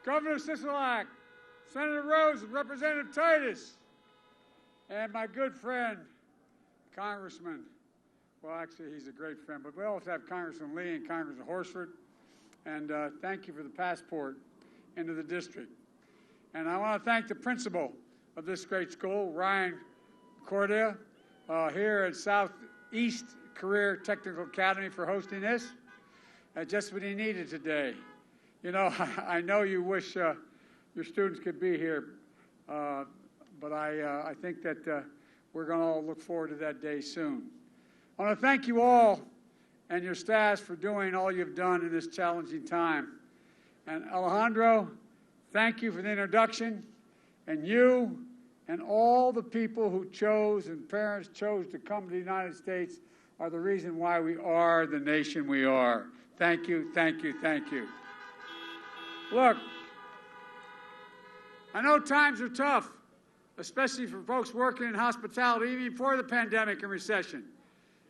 Governor Sisolak, Senator Rose, and Representative Titus, and my good friend, Congressman, well, actually, he's a great friend, but we also have Congressman Lee and Congressman Horsford, and thank you for the passport into the district. And I want to thank the principal of this great school, Ryan Cordia, here at Southeast Career Technical Academy for hosting this. Just what he needed today. You know, I know you wish your students could be here, but I think that we're going to all look forward to that day soon. I want to thank you all and your staffs for doing all you've done in this challenging time. And Alejandro, thank you for the introduction. And you and all the people who chose and parents chose to come to the United States are the reason why we are the nation we are. Thank you, thank you, thank you. Look, I know times are tough, especially for folks working in hospitality, even before the pandemic and recession.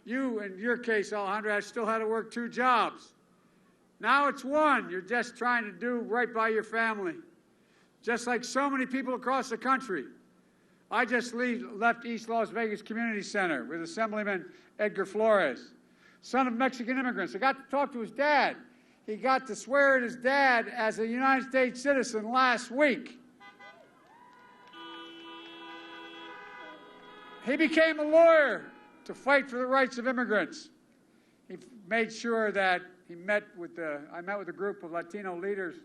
You, in your case, Alejandro, still had to work 2 jobs. Now it's 1. You're just trying to do right by your family. Just like so many people across the country. I just left East Las Vegas Community Center with Assemblyman Edgar Flores, son of Mexican immigrants. I got to talk to his dad. He got to swear at his dad as a United States citizen last week. He became a lawyer to fight for the rights of immigrants. He made sure that I met with a group of Latino leaders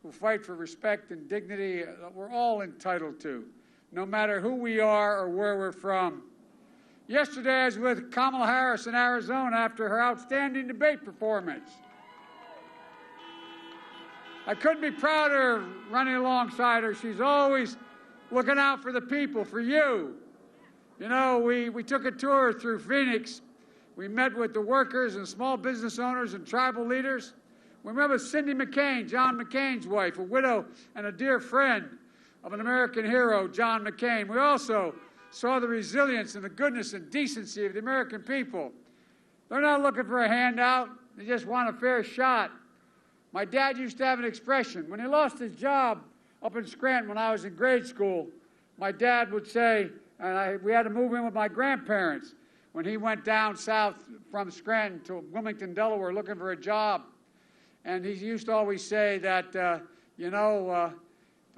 who fight for respect and dignity that we're all entitled to, no matter who we are or where we're from. Yesterday, I was with Kamala Harris in Arizona after her outstanding debate performance. I couldn't be prouder of running alongside her. She's always looking out for the people, for you. You know, we took a tour through Phoenix. We met with the workers and small business owners and tribal leaders. We met with Cindy McCain, John McCain's wife, a widow and a dear friend of an American hero, John McCain. We also saw the resilience and the goodness and decency of the American people. They're not looking for a handout. They just want a fair shot. My dad used to have an expression. When he lost his job up in Scranton when I was in grade school, my dad would say, and we had to move in with my grandparents when he went down south from Scranton to Wilmington, Delaware, looking for a job. And he used to always say that, the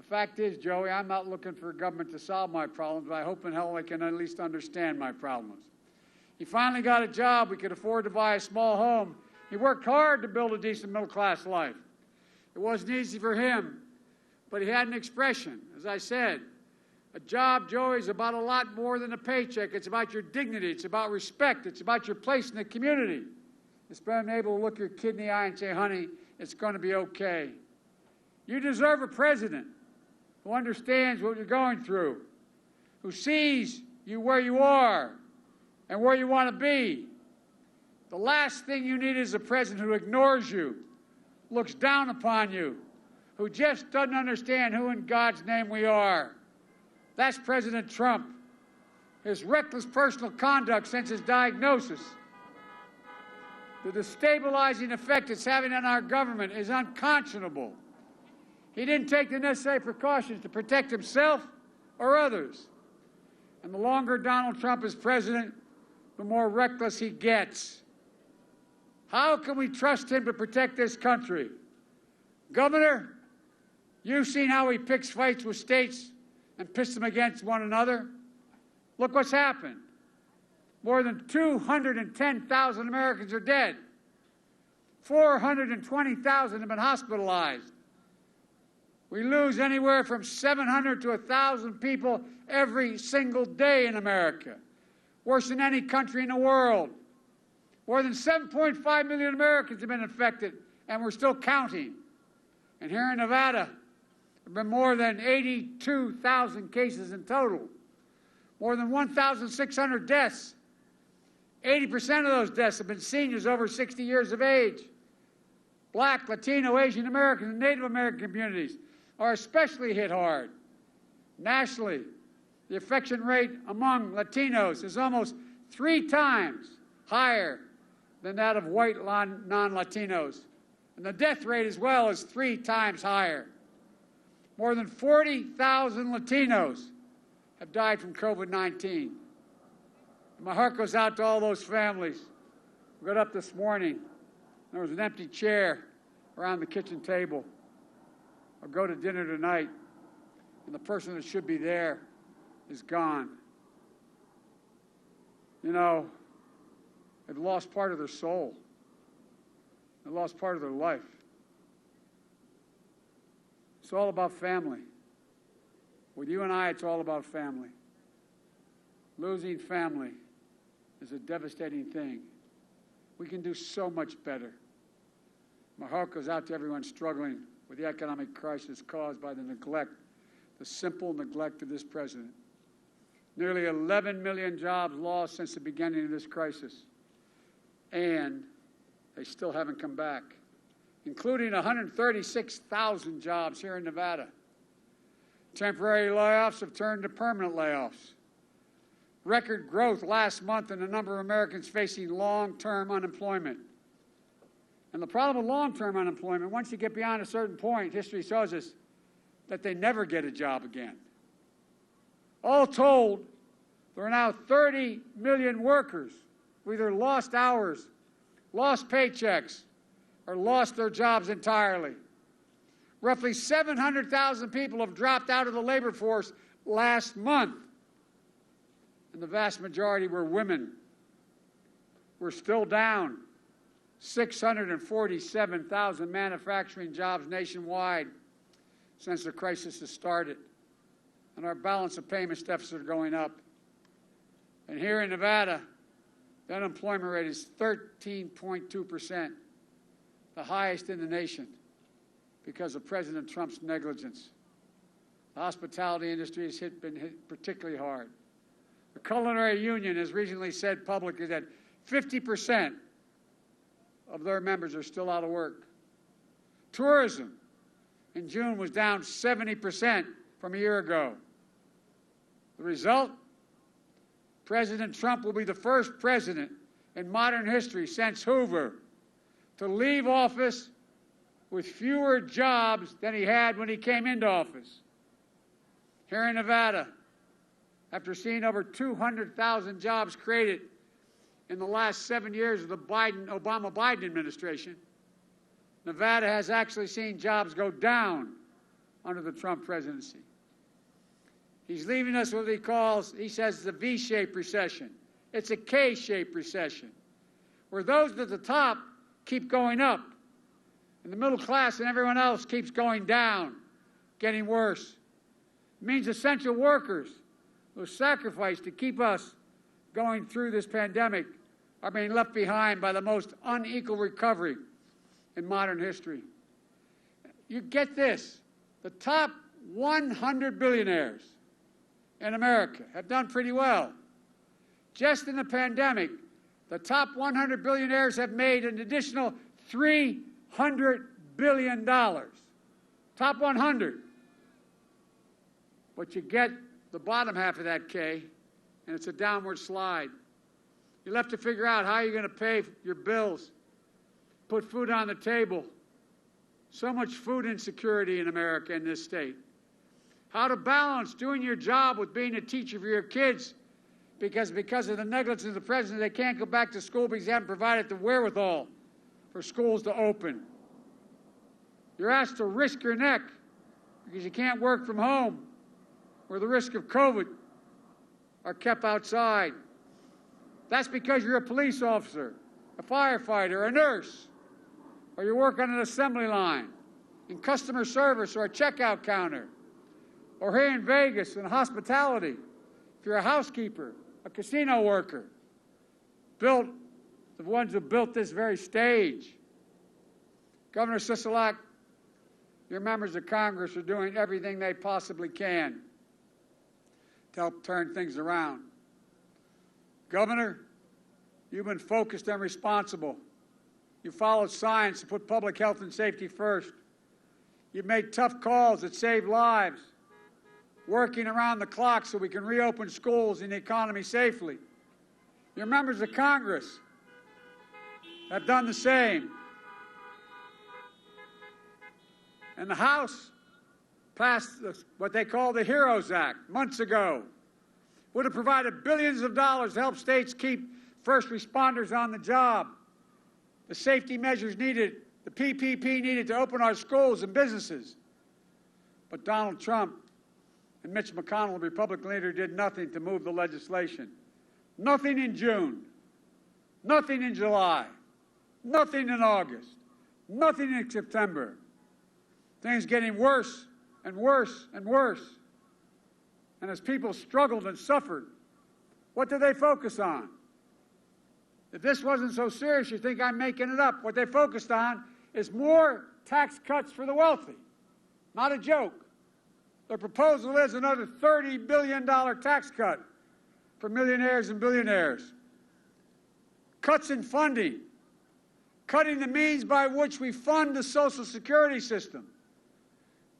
fact is, Joey, I'm not looking for government to solve my problems, but I hope in hell I can at least understand my problems. He finally got a job. We could afford to buy a small home. He worked hard to build a decent middle-class life. It wasn't easy for him, but he had an expression. As I said, a job, Joey, is about a lot more than a paycheck. It's about your dignity. It's about respect. It's about your place in the community. It's being able to look your kid in the eye and say, honey, it's going to be okay. You deserve a president who understands what you're going through, who sees you where you are and where you want to be. The last thing you need is a president who ignores you, looks down upon you, who just doesn't understand who in God's name we are. That's President Trump. His reckless personal conduct since his diagnosis, the destabilizing effect it's having on our government is unconscionable. He didn't take the necessary precautions to protect himself or others. And the longer Donald Trump is president, the more reckless he gets. How can we trust him to protect this country? Governor, you've seen how he picks fights with states and pits them against one another. Look what's happened. More than 210,000 Americans are dead. 420,000 have been hospitalized. We lose anywhere from 700 to 1,000 people every single day in America. Worse than any country in the world. More than 7.5 million Americans have been infected, and we're still counting. And here in Nevada, there have been more than 82,000 cases in total. More than 1,600 deaths. 80% of those deaths have been seniors over 60 years of age. Black, Latino, Asian American, and Native American communities are especially hit hard. Nationally, the infection rate among Latinos is almost 3 times higher than that of white non-Latinos. And the death rate as well is 3 times higher. More than 40,000 Latinos have died from COVID-19. My heart goes out to all those families. We got up this morning, there was an empty chair around the kitchen table. I'll go to dinner tonight, and the person that should be there is gone. You know, they've lost part of their soul. They've lost part of their life. It's all about family. With you and I, it's all about family. Losing family is a devastating thing. We can do so much better. My heart goes out to everyone struggling with the economic crisis caused by the neglect, the simple neglect of this president. Nearly 11 million jobs lost since the beginning of this crisis, and they still haven't come back, including 136,000 jobs here in Nevada. Temporary layoffs have turned to permanent layoffs. Record growth last month in the number of Americans facing long-term unemployment. And the problem with long-term unemployment, once you get beyond a certain point, history shows us that they never get a job again. All told, there are now 30 million workers who either lost hours, lost paychecks, or lost their jobs entirely. Roughly 700,000 people have dropped out of the labor force last month, and the vast majority were women. We're still down 647,000 manufacturing jobs nationwide since the crisis has started, and our balance of payments deficits are going up. And here in Nevada, the unemployment rate is 13.2%, the highest in the nation, because of President Trump's negligence. The hospitality industry has been hit particularly hard. The Culinary Union has recently said publicly that 50% of their members are still out of work. Tourism in June was down 70% from a year ago. The result? President Trump will be the first president in modern history since Hoover to leave office with fewer jobs than he had when he came into office. Here in Nevada, after seeing over 200,000 jobs created in the last 7 years of the Obama-Biden administration, Nevada has actually seen jobs go down under the Trump presidency. He's leaving us what he says, the V-shaped recession. It's a K-shaped recession, where those at the top keep going up, and the middle class and everyone else keeps going down, getting worse. It means essential workers who sacrificed to keep us going through this pandemic are being left behind by the most unequal recovery in modern history. You get this, the top 100 billionaires in America have done pretty well. Just in the pandemic, the top 100 billionaires have made an additional $300 billion. Top 100. But you get the bottom half of that K, and it's a downward slide. You'll have to figure out how you're going to pay your bills, put food on the table. So much food insecurity in America in this state. How to balance doing your job with being a teacher for your kids, because of the negligence of the president, they can't go back to school because they haven't provided the wherewithal for schools to open. You're asked to risk your neck because you can't work from home, where the risk of COVID are kept outside. That's because you're a police officer, a firefighter, a nurse, or you work on an assembly line, in customer service or a checkout counter, or here in Vegas in hospitality, if you're a housekeeper, a casino worker, the ones who built this very stage. Governor Sisolak, your members of Congress are doing everything they possibly can to help turn things around. Governor, you've been focused and responsible. You followed science and put public health and safety first. You've made tough calls that save lives, working around the clock so we can reopen schools and the economy safely. Your members of Congress have done the same. And the House, passed what they call the HEROES Act months ago. Would have provided billions of dollars to help states keep first responders on the job. The safety measures needed, the PPP needed to open our schools and businesses. But Donald Trump and Mitch McConnell, the Republican leader, did nothing to move the legislation. Nothing in June, nothing in July, nothing in August, nothing in September. Things getting worse and worse and worse. And as people struggled and suffered, what did they focus on? If this wasn't so serious, you think I'm making it up. What they focused on is more tax cuts for the wealthy. Not a joke. Their proposal is another $30 billion tax cut for millionaires and billionaires. Cuts in funding. Cutting the means by which we fund the Social Security system.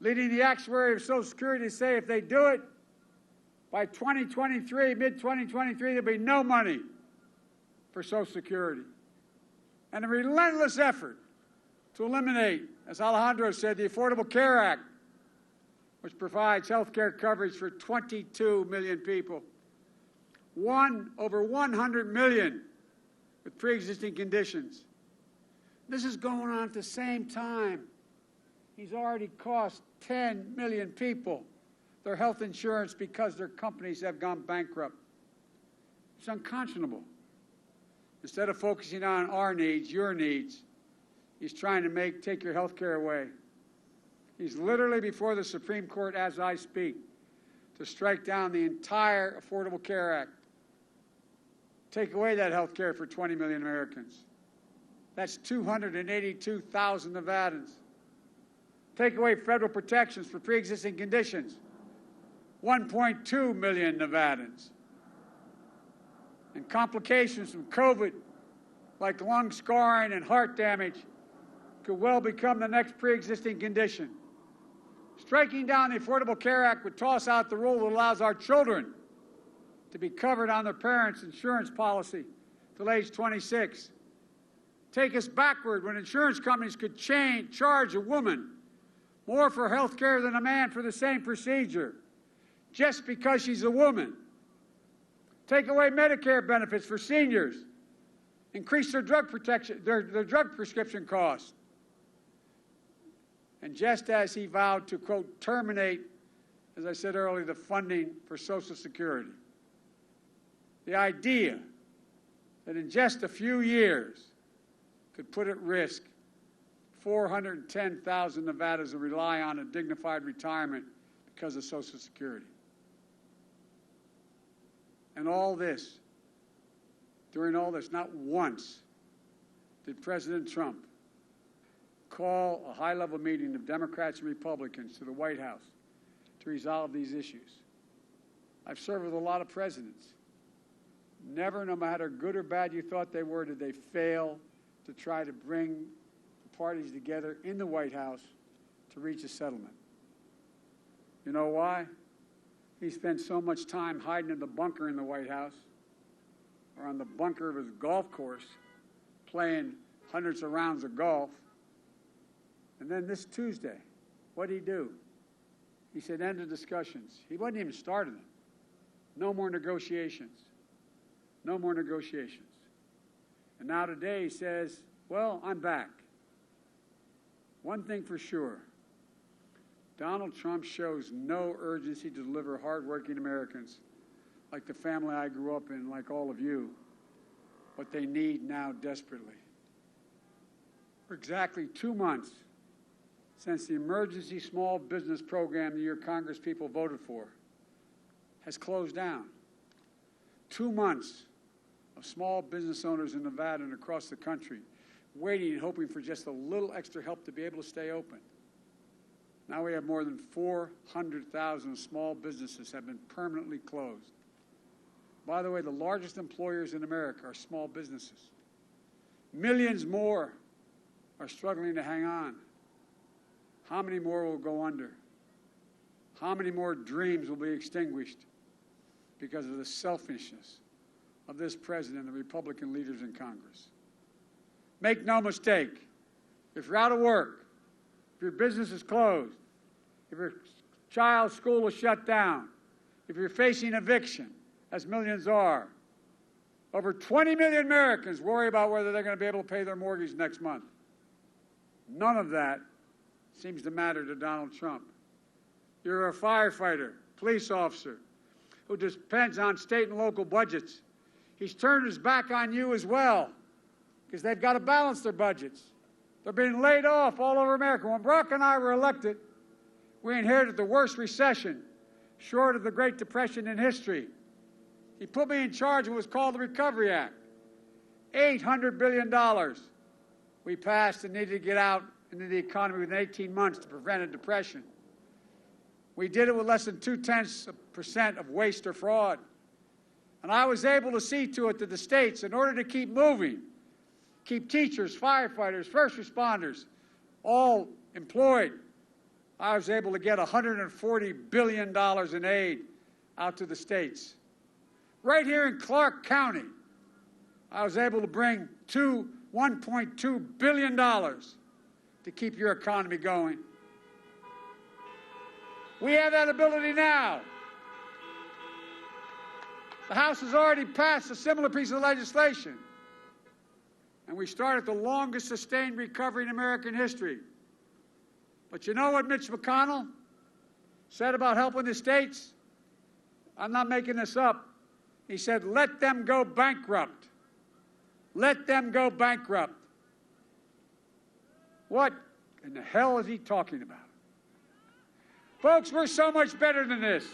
Leading the actuary of Social Security to say if they do it, by 2023, mid-2023, there'll be no money for Social Security. And a relentless effort to eliminate, as Alejandro said, the Affordable Care Act, which provides health care coverage for 22 million people. Over 100 million with pre-existing conditions. This is going on at the same time. He's already cost 10 million people their health insurance because their companies have gone bankrupt. It's unconscionable. Instead of focusing on our needs, your needs, he's trying to take your health care away. He's literally before the Supreme Court as I speak to strike down the entire Affordable Care Act. Take away that health care for 20 million Americans. That's 282,000 Nevadans. Take away federal protections for pre-existing conditions. 1.2 million Nevadans. And complications from COVID, like lung scarring and heart damage, could well become the next pre-existing condition. Striking down the Affordable Care Act would toss out the rule that allows our children to be covered on their parents' insurance policy till age 26. Take us backward when insurance companies could charge a woman more for health care than a man for the same procedure, just because she's a woman. Take away Medicare benefits for seniors. Increase their drug drug prescription costs. And just as he vowed to, quote, terminate, as I said earlier, the funding for Social Security. The idea that in just a few years could put at risk 410,000 Nevadas who rely on a dignified retirement because of Social Security. And all this, during all this, not once did President Trump call a high-level meeting of Democrats and Republicans to the White House to resolve these issues. I've served with a lot of presidents. Never, no matter good or bad you thought they were, did they fail to try to bring the parties together in the White House to reach a settlement. You know why? He spent so much time hiding in the bunker in the White House or on the bunker of his golf course playing hundreds of rounds of golf. And then this Tuesday, what did he do? He said, end of discussions. He wasn't even started them. No more negotiations. No more negotiations. And now today he says, well, I'm back. One thing for sure, Donald Trump shows no urgency to deliver hardworking Americans like the family I grew up in, like all of you, what they need now desperately. For exactly 2 months since the emergency small business program the year Congress people voted for has closed down. 2 months of small business owners in Nevada and across the country waiting and hoping for just a little extra help to be able to stay open. Now we have more than 400,000 small businesses have been permanently closed. By the way, the largest employers in America are small businesses. Millions more are struggling to hang on. How many more will go under? How many more dreams will be extinguished because of the selfishness of this president and the Republican leaders in Congress? Make no mistake, if you're out of work, if your business is closed, if you're child's school is shut down, if you're facing eviction, as millions are, over 20 million Americans worry about whether they're going to be able to pay their mortgage next month. None of that seems to matter to Donald Trump. You're a firefighter, police officer, who depends on state and local budgets. He's turned his back on you as well, because they've got to balance their budgets. They're being laid off all over America. When Barack and I were elected, we inherited the worst recession, short of the Great Depression in history. He put me in charge of what was called the Recovery Act. $800 billion we passed and needed to get out into the economy within 18 months to prevent a depression. We did it with less than 0.2% of waste or fraud. And I was able to see to it that the states, in order to keep moving, keep teachers, firefighters, first responders, all employed, I was able to get $140 billion in aid out to the states. Right here in Clark County, I was able to bring $1.2 billion to keep your economy going. We have that ability now. The House has already passed a similar piece of legislation. And we started the longest sustained recovery in American history. But you know what Mitch McConnell said about helping the states? I'm not making this up. He said, let them go bankrupt. Let them go bankrupt. What in the hell is he talking about? Folks, we're so much better than this.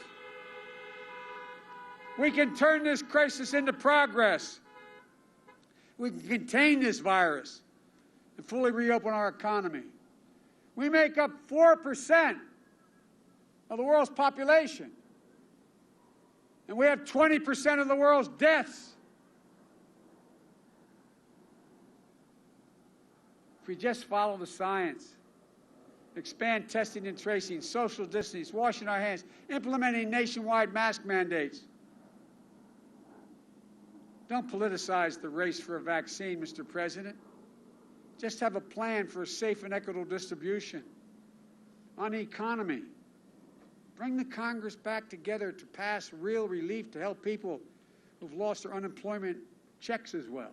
We can turn this crisis into progress. We can contain this virus and fully reopen our economy. We make up 4% of the world's population. And we have 20% of the world's deaths. If we just follow the science, expand testing and tracing, social distancing, washing our hands, implementing nationwide mask mandates. Don't politicize the race for a vaccine, Mr. President. Just have a plan for a safe and equitable distribution. On the economy, bring the Congress back together to pass real relief to help people who've lost their unemployment checks as well.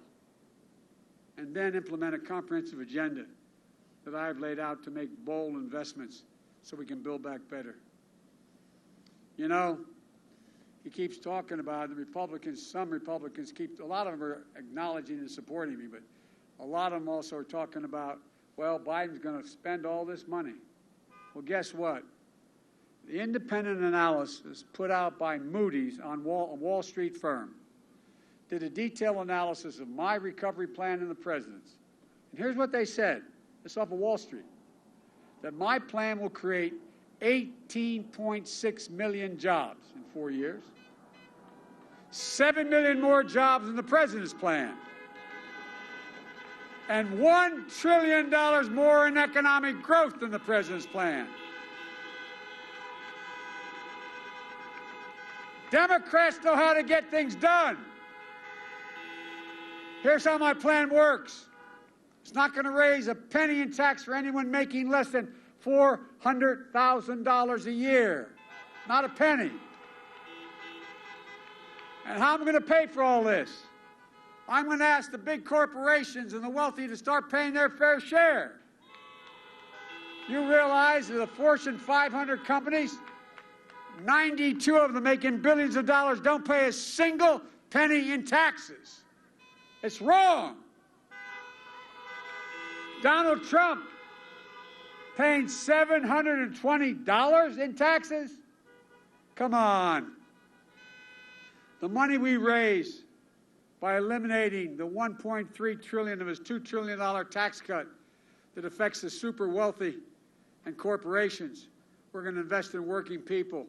And then implement a comprehensive agenda that I have laid out to make bold investments so we can build back better. You know, he keeps talking about the Republicans, some Republicans a lot of them are acknowledging and supporting me, but a lot of them also are talking about, well, Biden's going to spend all this money. Well, guess what? The independent analysis put out by Moody's on a Wall Street firm did a detailed analysis of my recovery plan and the president's. And here's what they said. It's off of Wall Street, that my plan will create 18.6 million jobs in 4 years, 7 million more jobs than the president's plan, and $1 trillion more in economic growth than the president's plan. Democrats know how to get things done. Here's how my plan works. It's not going to raise a penny in tax for anyone making less than $400,000 a year. Not a penny. And how am I going to pay for all this? I'm going to ask the big corporations and the wealthy to start paying their fair share. You realize that the Fortune 500 companies, 92 of them making billions of dollars, don't pay a single penny in taxes. It's wrong. Donald Trump paying $720 in taxes? Come on. The money we raise by eliminating the $1.3 trillion of his $2 trillion tax cut that affects the super wealthy and corporations. We're going to invest in working people.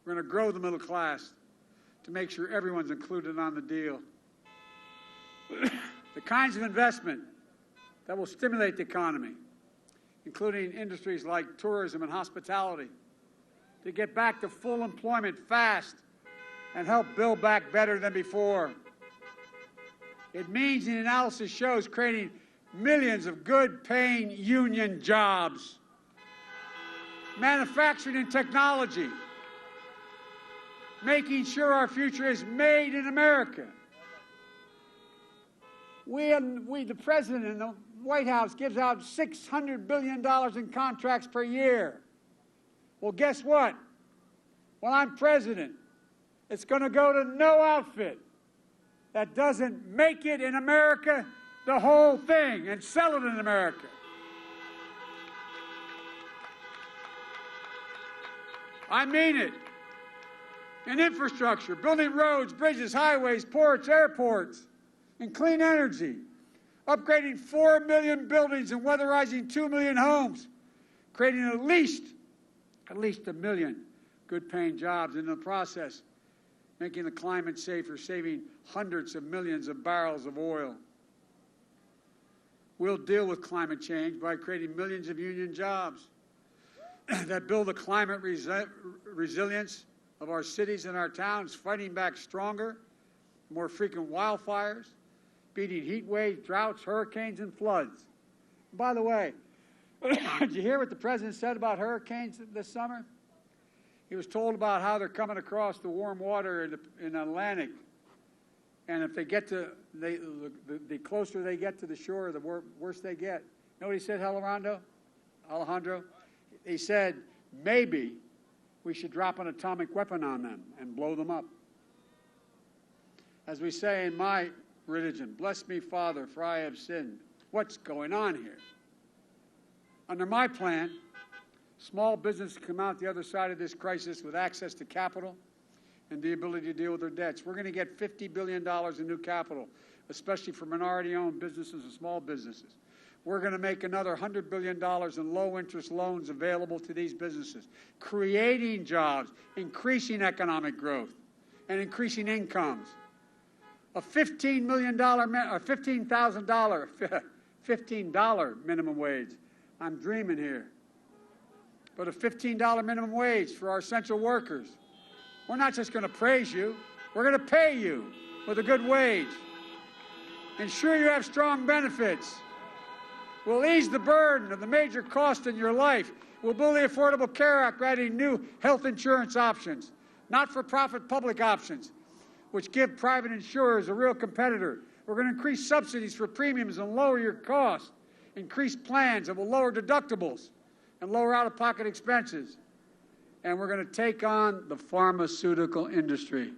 We're going to grow the middle class to make sure everyone's included on the deal. The kinds of investment that will stimulate the economy, including industries like tourism and hospitality, to get back to full employment fast and help build back better than before. It means, the analysis shows, creating millions of good-paying union jobs. manufacturing and technology, making sure our future is made in America. The President and the White House gives out $600 billion in contracts per year. Well, guess what? When I'm president, it's going to go to no outfit that doesn't make it in America, the whole thing, and sell it in America. I mean it. In infrastructure, building roads, bridges, highways, ports, airports, and clean energy, upgrading 4 million buildings and weatherizing 2 million homes, creating at least 1 million good-paying jobs in the process, making the climate safer, saving hundreds of millions of barrels of oil. We'll deal with climate change by creating millions of union jobs that build the climate resilience of our cities and our towns, fighting back stronger, more frequent wildfires, beating heat waves, droughts, hurricanes, and floods. And by the way, did you hear what the President said about hurricanes this summer? He was told about how they're coming across the warm water in the Atlantic, and if they get to, the closer they get to the shore, the worse they get. You know what he said, Alejandro? He said, maybe we should drop an atomic weapon on them and blow them up. As we say in my religion, bless me, Father, for I have sinned. What's going on here? Under my plan, small business come out the other side of this crisis with access to capital and the ability to deal with their debts. We're going to get $50 billion in new capital, especially for minority-owned businesses and small businesses. We're going to make another $100 billion in low-interest loans available to these businesses, creating jobs, increasing economic growth, and increasing incomes. A $15 minimum wage. I'm dreaming here. But a $15 minimum wage for our essential workers. We're not just going to praise you. We're going to pay you with a good wage. Ensure you have strong benefits. We'll ease the burden of the major cost in your life. We'll build the Affordable Care Act, adding new health insurance options, not-for-profit public options, which give private insurers a real competitor. We're going to increase subsidies for premiums and lower your costs, increase plans that will lower deductibles and lower out-of-pocket expenses. And we're going to take on the pharmaceutical industry.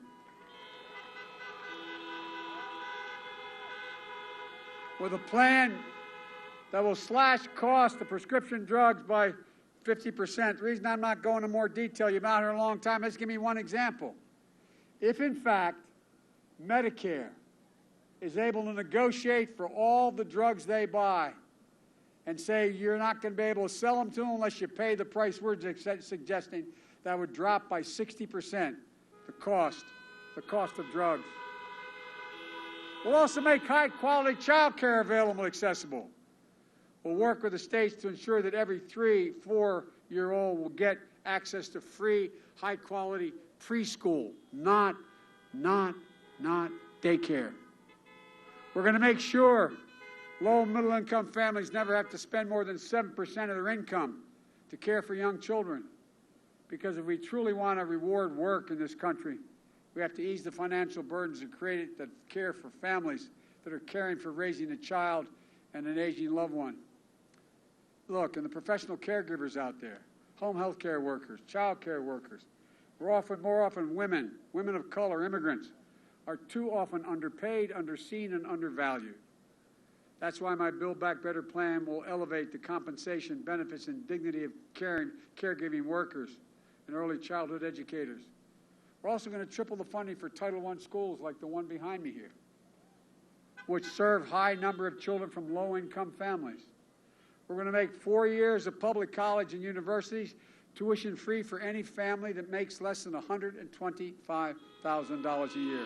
With a plan that will slash cost of prescription drugs by 50%. The reason I'm not going into more detail, you've been out here a long time, let's give me one example. If, in fact, Medicare is able to negotiate for all the drugs they buy and say you're not going to be able to sell them to them unless you pay the price we're suggesting, that would drop by 60% the cost of drugs. We'll also make high-quality child care available and accessible. We'll work with the states to ensure that every 3-4-year-old will get access to free, high-quality preschool, not daycare. We're going to make sure low- and middle-income families never have to spend more than 7% of their income to care for young children. Because if we truly want to reward work in this country, we have to ease the financial burdens and create the care for families that are caring for raising a child and an aging loved one. Look, and the professional caregivers out there, home health care workers, child care workers, more often women of color, immigrants, are too often underpaid, underseen, and undervalued. That's why my Build Back Better plan will elevate the compensation, benefits, and dignity of caregiving workers and early childhood educators. We're also going to triple the funding for Title I schools like the one behind me here, which serve high number of children from low-income families. We're going to make 4 years of public college and universities tuition-free for any family that makes less than $125,000 a year.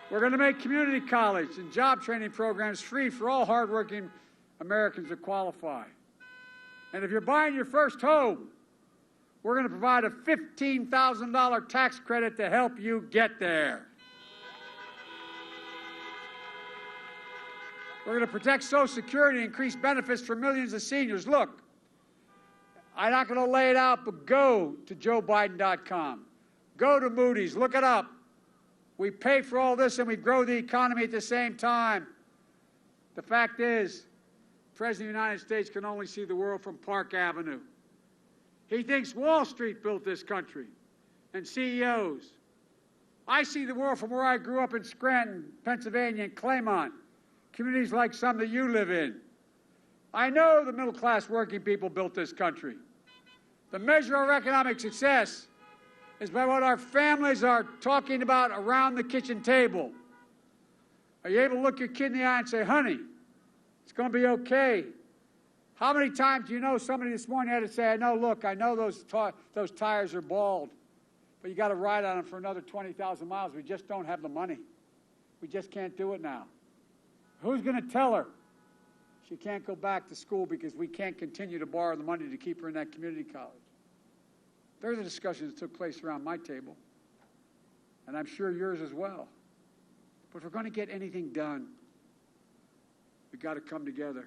We're going to make community college and job training programs free for all hardworking Americans that qualify. And if you're buying your first home, we're going to provide a $15,000 tax credit to help you get there. We're going to protect Social Security and increase benefits for millions of seniors. Look, I'm not going to lay it out, but go to joebiden.com. Go to Moody's. Look it up. We pay for all this and we grow the economy at the same time. The fact is, the President of the United States can only see the world from Park Avenue. He thinks Wall Street built this country and CEOs. I see the world from where I grew up in Scranton, Pennsylvania, and Claymont, communities like some that you live in. I know the middle-class working people built this country. The measure of our economic success is by what our families are talking about around the kitchen table. Are you able to look your kid in the eye and say, honey, it's going to be okay? How many times do you know somebody this morning had to say, I know those tires are bald, but you got to ride on them for another 20,000 miles. We just don't have the money. We just can't do it now. Who's going to tell her she can't go back to school because we can't continue to borrow the money to keep her in that community college? They're the discussions that took place around my table, and I'm sure yours as well. But if we're going to get anything done, we've got to come together.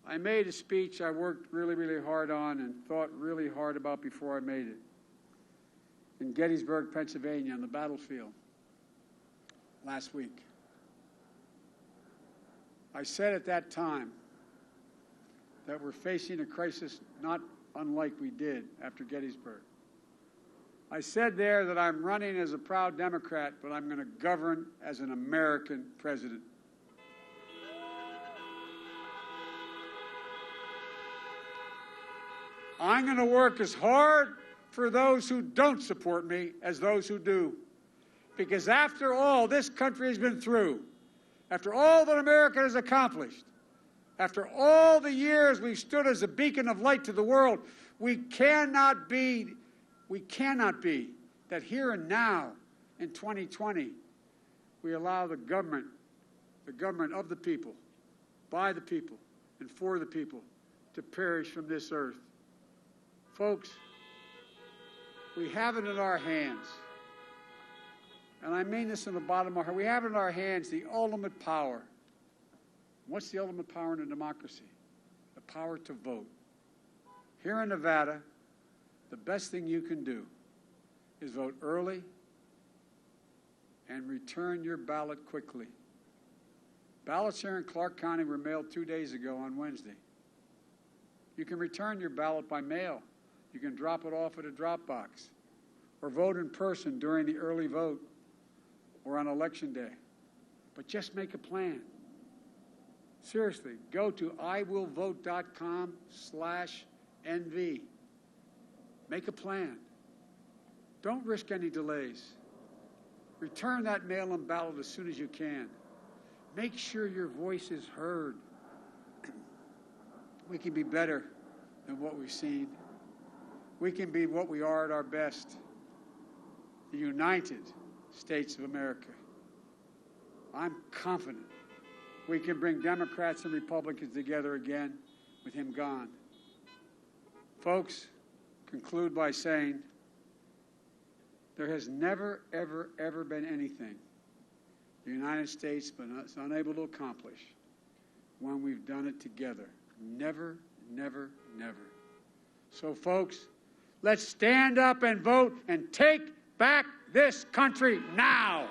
I made a speech I worked really, really hard on and thought really hard about before I made it in Gettysburg, Pennsylvania, on the battlefield last week. I said at that time that we're facing a crisis not unlike we did after Gettysburg. I said there that I'm running as a proud Democrat, but I'm going to govern as an American president. I'm going to work as hard for those who don't support me as those who do. Because after all this country has been through, after all that America has accomplished, after all the years we've stood as a beacon of light to the world, we cannot be that here and now in 2020, we allow the government of the people, by the people, and for the people, to perish from this earth. Folks, we have it in our hands, and I mean this in the bottom of our heart, we have in our hands the ultimate power. What's the ultimate power in a democracy? The power to vote. Here in Nevada, the best thing you can do is vote early and return your ballot quickly. Ballots here in Clark County were mailed 2 days ago on Wednesday. You can return your ballot by mail. You can drop it off at a drop box or vote in person during the early vote or on Election Day. But just make a plan. Seriously, go to iwillvote.com/NV. Make a plan. Don't risk any delays. Return that mail-in ballot as soon as you can. Make sure your voice is heard. We can be better than what we've seen. We can be what we are at our best, the United States of America. I'm confident we can bring Democrats and Republicans together again with him gone. Folks, conclude by saying there has never, ever, ever been anything the United States is unable to accomplish when we've done it together. Never, never, never. So, folks, let's stand up and vote and take back this country now.